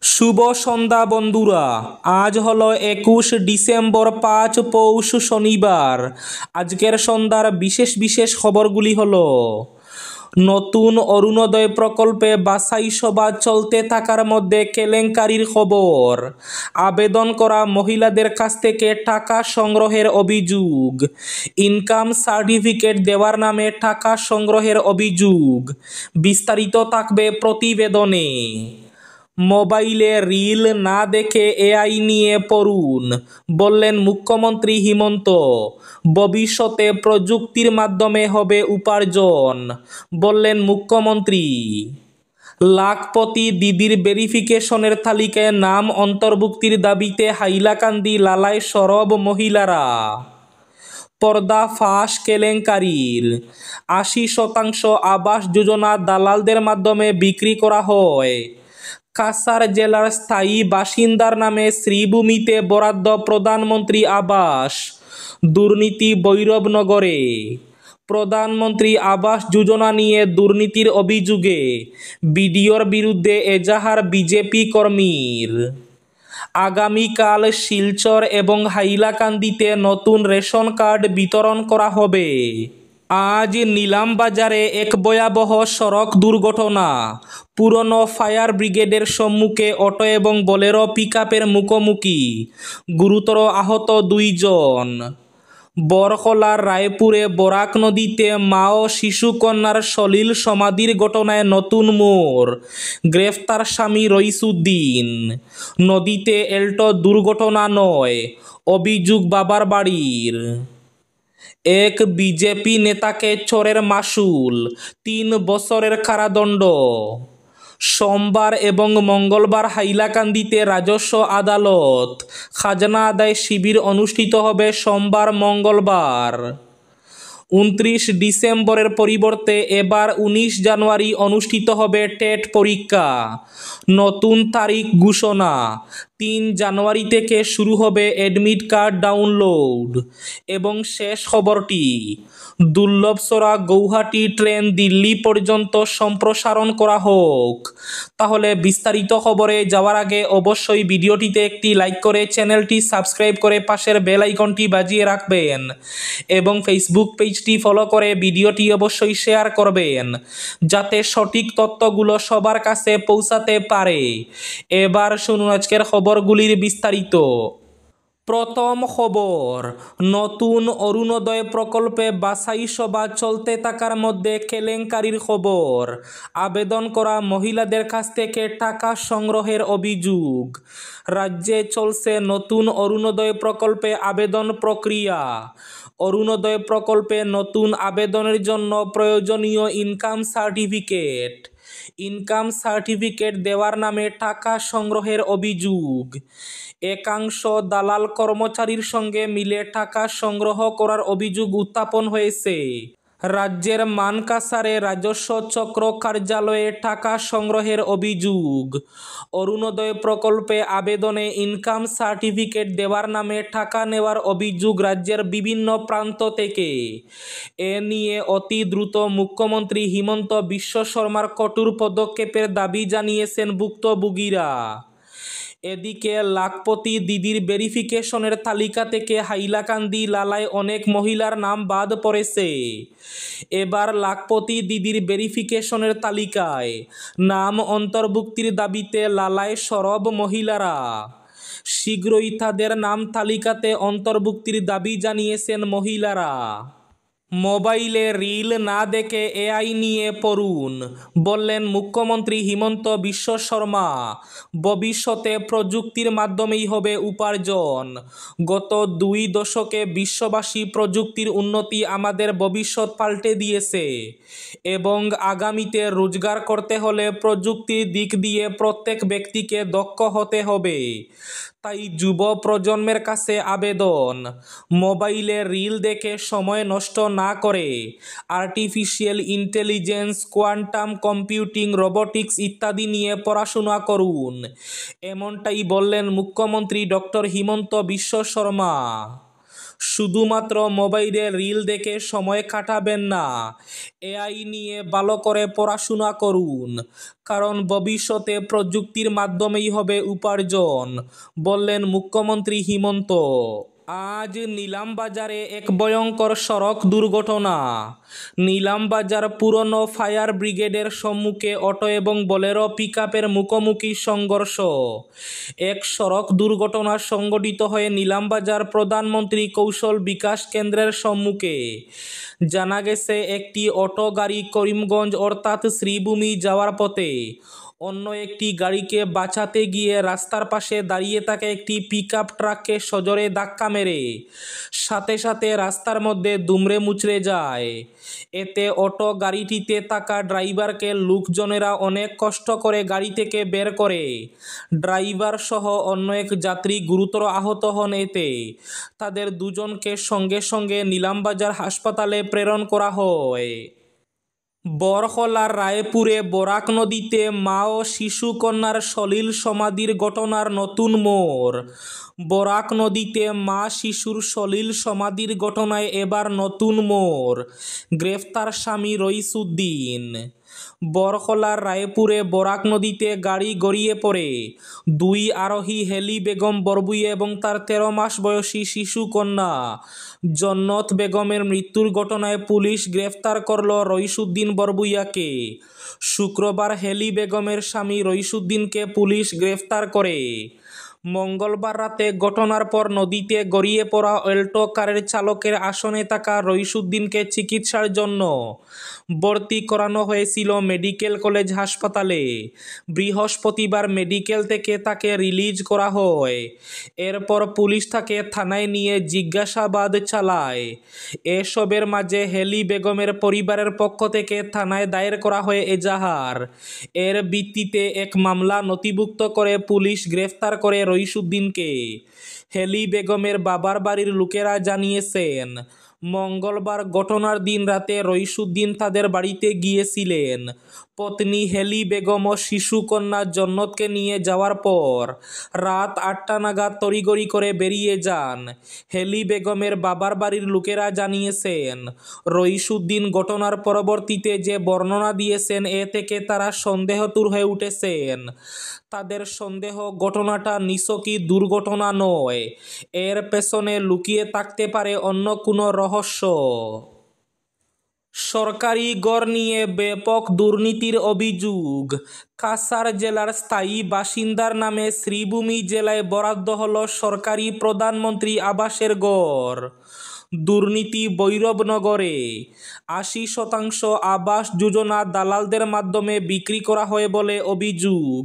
শুভ সন্ধ্যা বন্ধুরা। আজ হলো 21 ডিসেম্বর, 5 পৌষ, শনিবার। আজকের সন্ধ্যার বিশেষ বিশেষ খবরগুলি হলো: নতুন অরুণোদয় প্রকল্পে বাছাই সভা চলতে থাকার মধ্যে কেলেঙ্কারির খবর, আবেদন করা মহিলাদের কাছ থেকে টাকা সংগ্রহের অভিযোগ, ইনকাম সার্টিফিকেট দেওয়ার নামে টাকা সংগ্রহের অভিযোগ। বিস্তারিত থাকবে প্রতিবেদনে। মোবাইলে রিল না দেখে এআই নিয়ে পড়ুন, বললেন মুখ্যমন্ত্রী হিমন্ত। ভবিষ্যতে প্রযুক্তির মাধ্যমে হবে উপার্জন, বললেন মুখ্যমন্ত্রী। লাখপতি দিদির ভেরিফিকেশনের তালিকায় নাম অন্তর্ভুক্তির দাবিতে হাইলাকান্দি লালায় সরব মহিলারা। পর্দা ফাঁস কেলেঙ্কারির, 80% আবাস যোজনা দালালদের মাধ্যমে বিক্রি করা হয়। কাছাড় জেলার স্থায়ী বাসিন্দার নামে শ্রীভূমিতে বরাদ্দ প্রধানমন্ত্রী আবাস, দুর্নীতি ভৈরবনগরে। প্রধানমন্ত্রী আবাস যোজনা নিয়ে দুর্নীতির অভিযোগে বিডিওর বিরুদ্ধে এজাহার বিজেপি কর্মীর। আগামীকাল শিলচর এবং হাইলাকান্দিতে নতুন রেশন কার্ড বিতরণ করা হবে। আজ নিলামবাজারে এক ভয়াবহ সড়ক দুর্ঘটনা, পুরনো ফায়ার ব্রিগেডের সম্মুখে অটো এবং বোলেরো পিকআপের মুখোমুখি, গুরুতর আহত 2 জন। বরকলার রায়পুরে বরাক নদীতে মা ও শিশুকন্যার সলিল সমাধির ঘটনায় নতুন মোড়, গ্রেফতার স্বামী রইসুদ্দিন। নদীতে এল্টো দুর্ঘটনা নয়, অভিযোগ বাবার বাড়ির। এক বিজেপি নেতাকে চোরের মাশুল, 3 বছরের কারাদণ্ড। সোমবার এবং মঙ্গলবার হাইলাকান্দিতে রাজস্ব আদালত, খাজনা আদায় শিবির অনুষ্ঠিত হবে সোমবার মঙ্গলবার। 29 ডিসেম্বরের পরিবর্তে এবার 19 জানুয়ারি অনুষ্ঠিত হবে টেট পরীক্ষা। নতুন তারিখ ঘোষণা, 3 জানুয়ারি থেকে শুরু হবে অ্যাডমিট কার্ড ডাউনলোড। এবং শেষ খবরটি, দুর্লভচড়া গৌহাটি ট্রেন দিল্লি পর্যন্ত সম্প্রসারণ করা হোক। তাহলে বিস্তারিত খবরে যাওয়ার আগে অবশ্যই ভিডিওটিতে একটি লাইক করে চ্যানেলটি সাবস্ক্রাইব করে পাশের বেল আইকনটি বাজিয়ে রাখবেন এবং ফেসবুক পেজটি ফলো করে ভিডিওটি অবশ্যই শেয়ার করবেন, যাতে সঠিক তথ্যগুলো সবার কাছে পৌঁছাতে পারে। এবার শুনুন আজকের খবরগুলির বিস্তারিত। প্রথম খবর, নতুন অরুণোদয় প্রকল্পে বাছাই সভা চলতে থাকার মধ্যে কেলেঙ্কারির খবর, আবেদন করা মহিলাদের কাছ থেকে টাকা সংগ্রহের অভিযোগ। রাজ্যে চলছে নতুন অরুণোদয় প্রকল্পে আবেদন প্রক্রিয়া। অরুণোদয় প্রকল্পে নতুন আবেদনের জন্য প্রয়োজনীয় ইনকাম সার্টিফিকেট দেওয়ার নামে টাকা সংগ্রহের অভিযোগ। একাংশ দালাল কর্মচারীর সঙ্গে মিলে টাকা সংগ্রহ করার অভিযোগ উত্থাপন হয়েছে। রাজ্যের মানকাসারে রাজস্ব চক্র কার্যালয়ে টাকা সংগ্রহের অভিযোগ। অরুণোদয় প্রকল্পে আবেদনে ইনকাম সার্টিফিকেট দেওয়ার নামে টাকা নেওয়ার অভিযোগ রাজ্যের বিভিন্ন প্রান্ত থেকে। এ নিয়ে অতি দ্রুত মুখ্যমন্ত্রী হিমন্ত বিশ্ব শর্মার কঠোর পদক্ষেপের দাবি জানিয়েছেন ভুক্তভোগীরা। এদিকে লাখপতি দিদির ভেরিফিকেশনের তালিকা থেকে হাইলাকান্দি লালায় অনেক মহিলার নাম বাদ পড়েছে। এবার লাখপতি দিদির ভেরিফিকেশনের তালিকায় নাম অন্তর্ভুক্তির দাবিতে লালায় সরব মহিলারা। শীঘ্রই তাদের নাম তালিকাতে অন্তর্ভুক্তির দাবি জানিয়েছেন মহিলারা। মোবাইলে রিল না দেখে এআই নিয়ে পড়ুন, বললেন মুখ্যমন্ত্রী হিমন্ত বিশ্ব শর্মা। ভবিষ্যতে প্রযুক্তির মাধ্যমেই হবে উপার্জন। গত 2 দশকে বিশ্ববাসী প্রযুক্তির উন্নতি আমাদের ভবিষ্যৎ পাল্টে দিয়েছে এবং আগামীতে রোজগার করতে হলে প্রযুক্তির দিক দিয়ে প্রত্যেক ব্যক্তিকে দক্ষ হতে হবে। তাই যুব প্রজন্মের কাছে আবেদন, মোবাইলে রিল দেখে সময় নষ্ট না করে artificial intelligence, quantum computing, robotics ইত্যাদি নিয়ে পড়াশোনা করুন। এমনটাই বললেন মুখ্যমন্ত্রী ডক্টর হিমন্ত বিশ্ব শর্মা। শুধুমাত্র মোবাইলে রিল দেখে সময় কাটাবেন না, এআই নিয়ে ভালো করে পড়াশোনা করুন, কারণ ভবিষ্যতে প্রযুক্তির মাধ্যমেই হবে উপার্জন, বললেন মুখ্যমন্ত্রী হিমন্ত। আজ নিলামবাজারে এক ভয়ঙ্কর সড়ক দুর্ঘটনা। নিলামবাজার পুরনো ফায়ার ব্রিগেডের সম্মুখে অটো এবং বোলেরো পিকআপের মুখোমুখি সংঘর্ষ। এক সড়ক দুর্ঘটনা সংঘটিত হয়ে নিলামবাজার প্রধানমন্ত্রী কৌশল বিকাশ কেন্দ্রের সম্মুখে। জানা গেছে, একটি অটো গাড়ি করিমগঞ্জ অর্থাৎ শ্রীভূমি যাওয়ার পথে অন্য একটি গাড়িকে বাঁচাতে গিয়ে রাস্তার পাশে দাঁড়িয়ে থাকা একটি পিকআপ ট্রাককে সজোরে ধাক্কা মেরে সাথে সাথে রাস্তার মধ্যে দুমড়ে মুচড়ে যায়। এতে অটো গাড়িটিতে থাকা ড্রাইভারকে লোকজনেরা অনেক কষ্ট করে গাড়ি থেকে বের করে। ড্রাইভার সহ অন্য এক যাত্রী গুরুতর আহত হন। এতে তাদের দুজনকে সঙ্গে সঙ্গে নিলামবাজার হাসপাতালে প্রেরণ করা হয়। বরহলার রায়পুরে বরাক নদীতে মা ও শিশু কন্যার সলিল সমাধির ঘটনার নতুন মোড়। বরাক নদীতে মা শিশুর সলিল সমাধির ঘটনায় এবার নতুন মোড়, গ্রেফতার স্বামী রইসুদ্দিন। বরহলার রায়পুরে বরাক নদীতে গাড়ি গড়িয়ে পড়ে দুই আরোহী হেলি বেগম বরবুইয়া এবং তার 13 মাস বয়সী শিশু কন্যা জন্নত বেগমের মৃত্যুর ঘটনায় পুলিশ গ্রেফতার করল রইসুদ্দিন বরবুইয়াকে। শুক্রবার হেলি বেগমের স্বামী রইসুদ্দিনকে পুলিশ গ্রেফতার করে। মঙ্গলবার রাতে ঘটনার পর নদীতে গড়িয়ে পড়া অল্টো কারের চালকের আসনে থাকা রইসুদ্দিনকে চিকিৎসার জন্য ভর্তি করানো হয়েছিল মেডিকেল কলেজ হাসপাতালে। বৃহস্পতিবার মেডিকেল থেকে তাকে রিলিজ করা হয়। এরপর পুলিশ তাকে থানায় নিয়ে জিজ্ঞাসাবাদ চালায়। এসবের মাঝে হেলি বেগমের পরিবারের পক্ষ থেকে থানায় দায়ের করা হয় এজাহার। এর ভিত্তিতে এক মামলা নথিভুক্ত করে পুলিশ গ্রেফতার করে রইসুদ্দিনকে। হেলি বেগমের বাবার বাড়ির লোকেরা জানিয়েছেন, মঙ্গলবার ঘটনার দিন রাতে রইসুদ্দিন তাদের বাড়িতে গিয়েছিলেন। পত্নী হেলি বেগম ও শিশু কন্যা জন্নতকে নিয়ে যাওয়ার পর রাত 8টা নাগাদ তড়িঘড়ি করে বেরিয়ে যান। হেলি বেগমের বাবার বাড়ির লোকেরা জানিয়েছেন, রইসুদ্দিন ঘটনার পরবর্তীতে যে বর্ণনা দিয়েছেন এ থেকে তারা সন্দেহাতুর হয়ে উঠেছেন। তাদের সন্দেহ, ঘটনাটা নিছকই দুর্ঘটনা নয়, এর পেছনে লুকিয়ে থাকতে পারে অন্য কোনো রহস্য। সরকারি গড় নিয়ে ব্যাপক দুর্নীতির অভিযোগ। কাছাড় জেলার স্থায়ী বাসিন্দার নামে শ্রীভূমি জেলায় বরাদ্দ হল সরকারি প্রধানমন্ত্রী আবাসের গড়। দুর্নীতি ভৈরবনগরে। 80% আবাস যোজনা দালালদের মাধ্যমে বিক্রি করা হয় বলে অভিযোগ।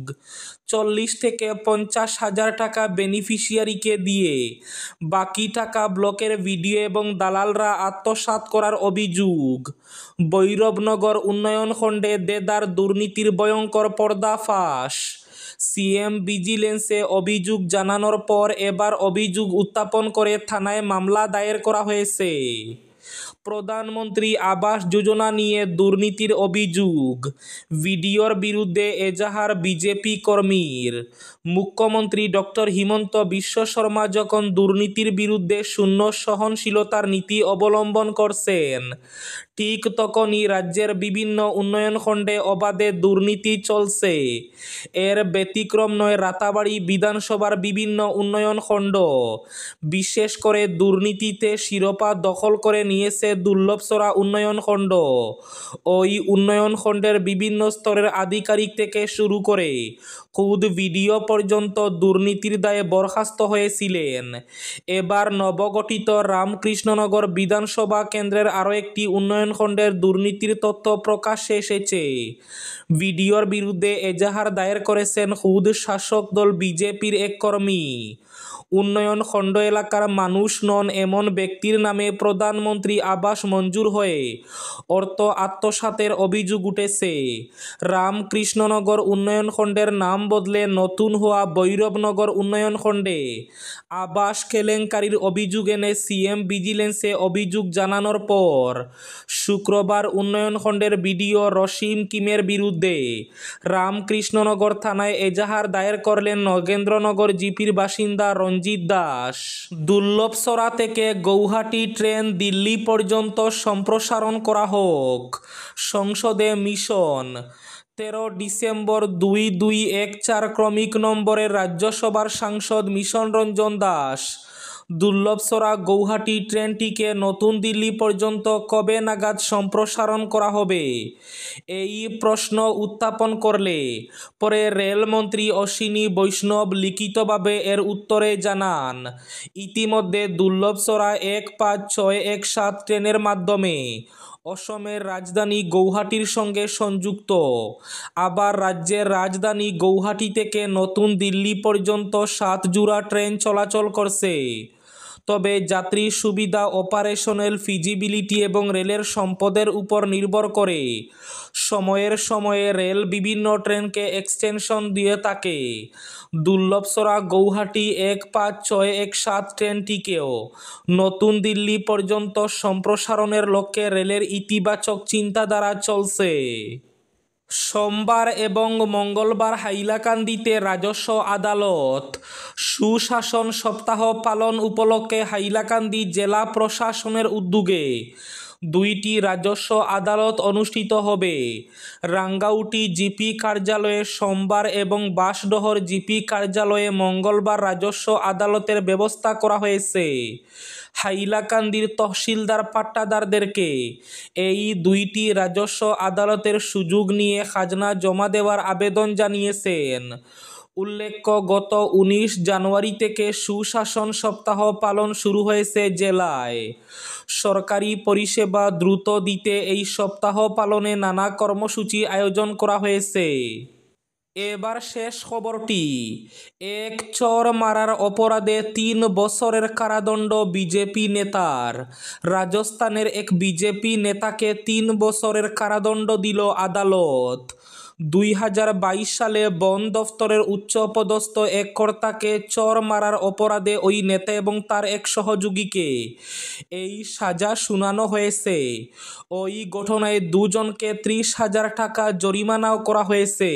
40 থেকে 50 হাজার টাকা বেনিফিশিয়ারিকে দিয়ে বাকি টাকা ব্লকের ভিডিও এবং দালালরা আত্মসাৎ করার অভিযোগ। ভৈরবনগর উন্নয়ন খণ্ডে দেদার দুর্নীতির ভয়ঙ্কর পর্দাফাঁস। সিএম ভিজিলেন্সে অভিযোগ জানানোর পর এবার অভিযোগ উত্থাপন করে থানায় মামলা দায়ের করা হয়েছে। প্রধানমন্ত্রী আবাস যোজনা নিয়ে দুর্নীতির অভিযোগ। ভিডিওর বিরুদ্ধে এজাহার বিজেপি কর্মীর। মুখ্যমন্ত্রী ডক্টর হিমন্ত বিশ্ব শর্মা যখন দুর্নীতির বিরুদ্ধে শূন্য সহনশীলতার নীতি অবলম্বন করছেন, ঠিক তখনই রাজ্যের বিভিন্ন উন্নয়ন খণ্ডে অবাধে দুর্নীতি চলছে। এর ব্যতিক্রম নয় রাতাবাড়ী বিধানসভার বিভিন্ন উন্নয়ন খণ্ড। বিশেষ করে দুর্নীতিতে শিরোপা দখল করে নিয়েছে দুর্লভছড়া উন্নয়ন খণ্ড। ওই উন্নয়ন খণ্ডের বিভিন্ন স্তরের আধিকারিক থেকে শুরু করে খুদ ভিডিও পর্যন্ত দুর্নীতির দায়ে বরখাস্ত হয়েছিলেন। এবার নবগঠিত রামকৃষ্ণনগর বিধানসভা কেন্দ্রের আরও একটি উন্নয়ন খণ্ডের দুর্নীতির তথ্য প্রকাশ্যে এসেছে। ভিডিওর বিরুদ্ধে এজাহার দায়ের করেছেন খুদ শাসক দল বিজেপির এক কর্মী। উন্নয়ন খণ্ড এলাকার মানুষ নন এমন ব্যক্তির নামে প্রধানমন্ত্রী আবাস মঞ্জুর হয়ে অর্থ আত্মসাতের অভিযোগ উঠেছে। রামকৃষ্ণনগর উন্নয়ন খণ্ডের নাম বদলে নতুন হওয়া ভৈরবনগর উন্নয়ন খণ্ডে আবাস কেলেঙ্কারির অভিযোগ এনে সিএম ভিজিলেন্সে অভিযোগ জানানোর পর শুক্রবার উন্নয়ন খণ্ডের বিডিও রশিম কিমের বিরুদ্ধে রামকৃষ্ণনগর থানায় এজাহার দায়ের করলেন নগেন্দ্রনগর জিপির বাসিন্দা রঞ্জিত দাস। দুর্লভসরা থেকে গৌহাটি ট্রেন দিল্লি পর্যন্ত সম্প্রসারণ করা হোক, সংসদে মিশন। 13 ডিসেম্বর 2214 ক্রমিক নম্বরের রাজ্যসভার সাংসদ মিশন রঞ্জন দাস দুর্লভসরা গৌহাটি ট্রেনটিকে নতুন দিল্লি পর্যন্ত কবে নাগাদ সম্প্রসারণ করা হবে এই প্রশ্ন উত্থাপন করলে পরে রেলমন্ত্রী অশ্বিনী বৈষ্ণব লিখিতভাবে এর উত্তরে জানান, ইতিমধ্যে দুর্লভসরা 15617 ট্রেনের মাধ্যমে অসমের রাজধানী গৌহাটির সঙ্গে সংযুক্ত। আবার রাজ্যের রাজধানী গৌহাটি থেকে নতুন দিল্লি পর্যন্ত 7 জোড়া ট্রেন চলাচল করছে। তবে যাত্রী সুবিধা, অপারেশনাল ফিজিবিলিটি এবং রেলের সম্পদের উপর নির্ভর করে সময়ের সময়ে রেল বিভিন্ন ট্রেনকে এক্সটেনশন দিয়ে থাকে। দুর্লভসরা গৌহাটি 15617 ট্রেনটিকেও নতুন দিল্লি পর্যন্ত সম্প্রসারণের লক্ষ্যে রেলের ইতিবাচক চিন্তাধারা চলছে। সোমবার এবং মঙ্গলবার হাইলাকান্দিতে রাজস্ব আদালত সুশাসন সপ্তাহ পালন উপলক্ষে হাইলাকান্দি জেলা প্রশাসনের উদ্যোগে 2টি রাজস্ব আদালত অনুষ্ঠিত হবে। রাঙ্গাউটি জিপি কার্যালয়ে সোমবার এবং বাঁশডোহর জিপি কার্যালয়ে মঙ্গলবার রাজস্ব আদালতের ব্যবস্থা করা হয়েছে। হাইলাকান্দির তহসিলদার পাট্টাদারদেরকে এই 2টি রাজস্ব আদালতের সুযোগ নিয়ে খাজনা জমা দেওয়ার আবেদন জানিয়েছেন। উল্লেখ্য, গত 19 জানুয়ারি থেকে সুশাসন সপ্তাহ পালন শুরু হয়েছে জেলায়। সরকারি পরিষেবা দ্রুত দিতে এই সপ্তাহ পালনে নানা কর্মসূচি আয়োজন করা হয়েছে। এবার শেষ খবরটি। এক চর মারার অপরাধে 3 বছরের কারাদণ্ড বিজেপি নেতার। রাজস্থানের এক বিজেপি নেতাকে 3 বছরের কারাদণ্ড দিল আদালত। 2022 সালে বন দফতরের উচ্চপদস্থ এক কর্তাকে চর মারার অপরাধে ওই নেতা এবং তার এক সহযোগীকে এই সাজা শুনানো হয়েছে। ওই ঘটনায় 2 জনকে 30,000 টাকা জরিমানাও করা হয়েছে।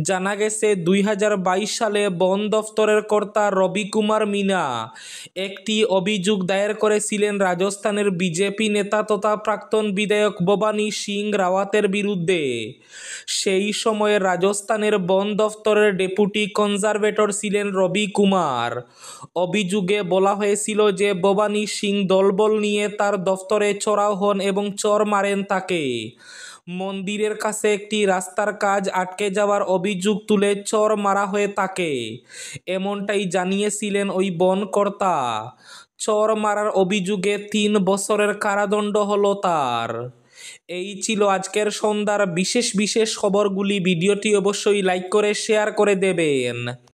জানা গেছে 2022 সালে বন দফতরের কর্তা রবি কুমার মিনা একটি অভিযোগ দায়ের করেছিলেন রাজস্থানের বিজেপি নেতা তথা প্রাক্তন বিধায়ক ভবানী সিং রাওয়াতের বিরুদ্ধে। সেই সময়ে রাজস্থানের বন দফতরের ডেপুটি কনজারভেটর ছিলেন রবি কুমার। অভিযোগে বলা হয়েছিল যে ভবানী সিং দলবল নিয়ে তার দফতরে চড়াও হন এবং চর মারেন তাকে। মন্দিরের কাছে একটি রাস্তার কাজ আটকে যাওয়ার অভিযোগ তুলে চর মারা হয়ে তাকে, এমনটাই জানিয়েছিলেন ওই বন কর্তা। চর মারার অভিযোগে 3 বছরের কারাদণ্ড হলো তার। এই ছিল আজকের সন্ধ্যার বিশেষ খবরগুলি। ভিডিওটি অবশ্যই লাইক করে শেয়ার করে দেবেন।